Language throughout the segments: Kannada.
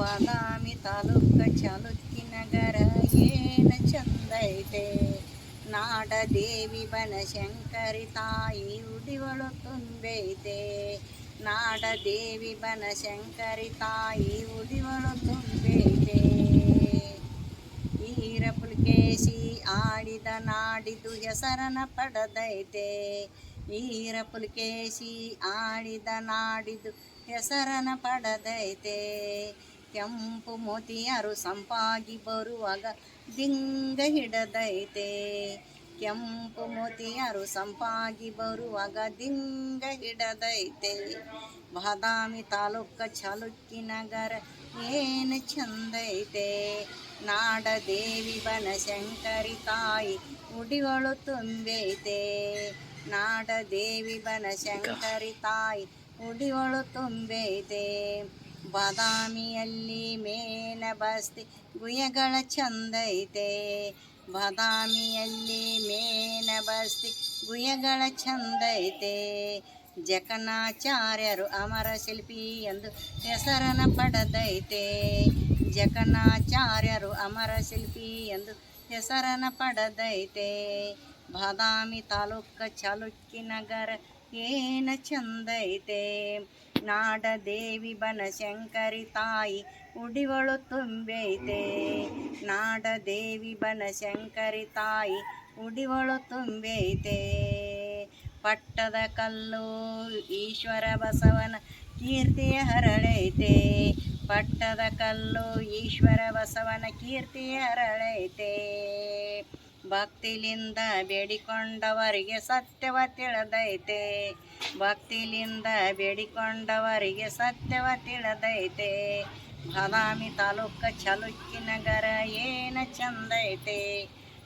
ಬಾದಾಮಿ ತಾಲೂಕ ಚಾಲುಕ್ಕಿ ನಗರ ಏನ ಚಂದೈತೆ. ನಾಡ ದೇವಿ ಬನಶಂಕರಿ ತಾಯಿ ಉಡಿವಳು ತುಂಬೈತೆ. ನಾಡ ದೇವಿ ಬನಶಂಕರಿ ತಾಯಿ ಉಡಿವಳು ತುಂಬೈತೆ. ಈರ ಪುಲಕೇಶಿ ಆಡಿದ ನಾಡಿದು ಹೆಸರನ ಪಡೆದೈತೆ. ಈರ ಪುಲಕೇಶಿ ಆಡಿದ ನಾಡಿದು ಹೆಸರನ ಪಡೆದೈತೆ. ಕೆಂಪು ಮೋತಿಯರು ಸಂಪಾಗಿ ಬರುವಾಗ ದಿಂಗ ಹಿಡದೈತೆ. ಕೆಂಪು ಮೋತಿಯರು ಸಂಪಾಗಿ ಬರುವಾಗ ದಿಂಗ ಹಿಡದೈತೆ. ಬಾದಾಮಿ ತಾಲೂಕ ಚಾಲುಕ್ಕಿ ನಗರ ಏನು ಚಂದೈತೆ. ನಾಡ ದೇವಿ ಬನಶಂಕರಿ ತಾಯಿ ಉಡಿವಳು ತುಂಬೈತೆ. ನಾಡ ದೇವಿ ಬನಶಂಕರಿ ತಾಯಿ ಉಡಿವಳು ತುಂಬೈತೆ. ಬಾದಾಮಿಯಲ್ಲಿ ಮೇನ ಬಸ್ತಿ ಗುಯ್ಯಗಳ ಚಂದೈತೆ. ಬಾದಾಮಿಯಲ್ಲಿ ಮೇನ ಬಸ್ತಿ ಗುಯ್ಯಗಳ ಚಂದೈತೆ. ಜಕಣಾಚಾರ್ಯರು ಅಮರ ಶಿಲ್ಪಿ ಎಂದು ಹೆಸರನ ಪಡೆದೈತೆ. ಜಕಣಾಚಾರ್ಯರು ಅಮರ ಶಿಲ್ಪಿ ಎಂದು ಹೆಸರನ ಪಡೆದೈತೆ. ಬಾದಾಮಿ ತಾಲೂಕ ಚಾಲುಕ್ಕಿ ನಗರ ಏನ ಚಂದೈತೆ. ನಾಡ ದೇವಿ ಬನಶಂಕರಿ ತಾಯಿ ಉಡಿವಳು ತುಂಬೈತೆ. ನಾಡ ದೇವಿ ಬನಶಂಕರಿ ತಾಯಿ ಉಡಿವಳು ತುಂಬೈತೆ. ಪಟ್ಟದ ಕಲ್ಲು ಈಶ್ವರ ಬಸವನ ಕೀರ್ತಿಯ ಹರಳೈತೆ. ಪಟ್ಟದ ಕಲ್ಲು ಈಶ್ವರ ಬಸವನ ಕೀರ್ತಿಯ ಹರಳೈತೆ. ಭಕ್ತಿಲಿಂದ ಬೇಡಿಕೊಂಡವರಿಗೆ ಸತ್ಯವ ತಿಳಿದೈತೆ. ಭಕ್ತಿಲಿಂದ ಬೇಡಿಕೊಂಡವರಿಗೆ ಸತ್ಯವ ತಿಳಿದೈತೆ. ಬಾದಾಮಿ ತಾಲೂಕ ಚಾಲುಕ್ಕಿ ನಗರ ಏನ ಚಂದೈತೆ.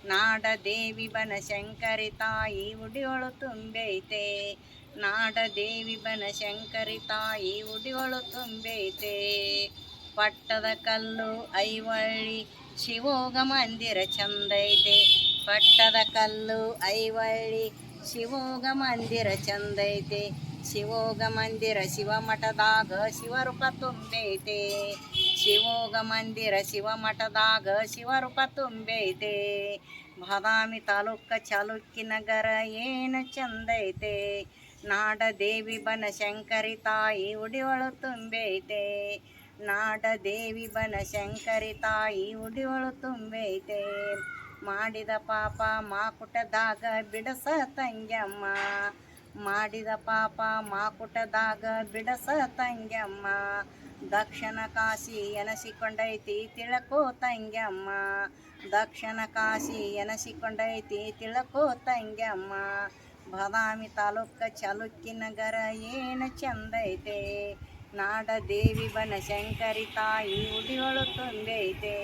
ನಾಡ ದೇವಿ ಬನಶಂಕರಿ ತಾಯಿ ಉಡಿವಳು ತುಂಬೈತೆ. ನಾಡ ದೇವಿ ಬನಶಂಕರಿ ತಾಯಿ ಉಡಿವಳು ತುಂಬೈತೆ. ಪಟ್ಟದ ಕಲ್ಲು ಐವಳ್ಳಿ ಶಿವೋಗ ಮಂದಿರ ಚಂದೈತೆ. ಪಟ್ಟದ ಕಲ್ಲು ಐವಳ್ಳಿ ಶಿವೋಗ ಮಂದಿರ ಚಂದೈತೆ. ಶಿವೋಗ ಮಂದಿರ ಶಿವಮಠದಾಗ ಶಿವರೂಪ ತುಂಬೈತೆ. ಶಿವೋಗ ಮಂದಿರ ಶಿವಮಠದಾಗ ಶಿವರೂಪ ತುಂಬೈತೆ. ಬಾದಾಮಿ ತಾಲೂಕ ಚಾಲುಕ್ಕಿ ನಗರ ಏನು ಚಂದೈತೆ. ನಾಡ ದೇವಿ ಬನಶಂಕರಿ ತಾಯಿ ಉಡಿವಳು ತುಂಬೈತೆ. ನಾಡ ದೇವಿ ಬನಶಂಕರಿ ತಾಯಿ ಉಡಿವಳು ತುಂಬೈತೆ. ಮಾಡಿದ ಪಾಪ ಮಾಕುಟದಾಗ ಬಿಡಸ ತಂಗ್ಯಮ್ಮ. ಮಾಡಿದ ಪಾಪ ಮಾಕುಟದಾಗ ಬಿಡಸ ತಂಗ್ಯಮ್ಮ. ದಕ್ಷಿಣ ಕಾಶಿ ಎನಸಿಕೊಂಡೈತಿ ತಿಳಕೋ ತಂಗ್ಯಮ್ಮ. ದಕ್ಷಿಣ ಕಾಶಿ ಎನಸಿಕೊಂಡೈತಿ ತಿಳಕೋ ತಂಗ್ಯಮ್ಮ. ಬಾದಾಮಿ ತಾಲೂಕ ಚಾಲುಕ್ಕಿ ನಗರ ಏನು ಚಂದೈತೆ. ನಾಡ ದೇವಿ ಬನಶಂಕರಿ ತಾಯಿ ಉಡಿವಳು ತುಂಬೈತೆ.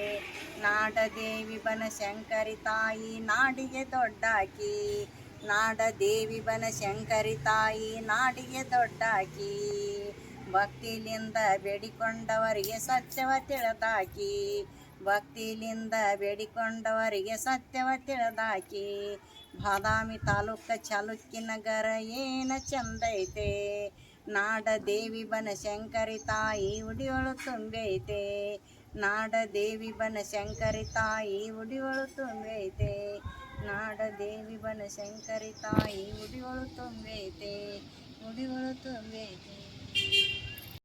ನಾಡ ದೇವಿ ಬನಶಂಕರಿ ತಾಯಿ ನಾಡಿಗೆ ದೊಡ್ಡಾಕಿ. ನಾಡ ದೇವಿ ಬನಶಂಕರಿ ತಾಯಿ ನಾಡಿಗೆ ದೊಡ್ಡಾಕಿ. ಭಕ್ತಿಲಿಂದ ಬೇಡಿಕೊಂಡವರಿಗೆ ಸತ್ಯವ ತಿಳಿದಾಕಿ. ಭಕ್ತಿಲಿಂದ ಬೇಡಿಕೊಂಡವರಿಗೆ ಸತ್ಯವ ತಿಳಿದಾಕಿ. ಬಾದಾಮಿ ತಾಲೂಕ ಚಾಲುಕ್ಕಿ ನಗರ ಏನು ಚಂದೈತೆ. ನಾಡ ದೇವಿ ಬನಶಂಕರಿ ತಾಯಿ ಉಡಿವಳು ತುಂಬೈತೆ. ನಾಡ ದೇವಿ ಬನಶಂಕರಿ ತಾಯಿ ಉಡಿವಳು ತುಂಬೈತೆ. ನಾಡ ದೇವಿ ಬನಶಂಕರಿ ತಾಯಿ ಉಡಿವಳು ತುಂಬೈತೆ. ಉಡಿವಳು ತುಂಬೈತೆ.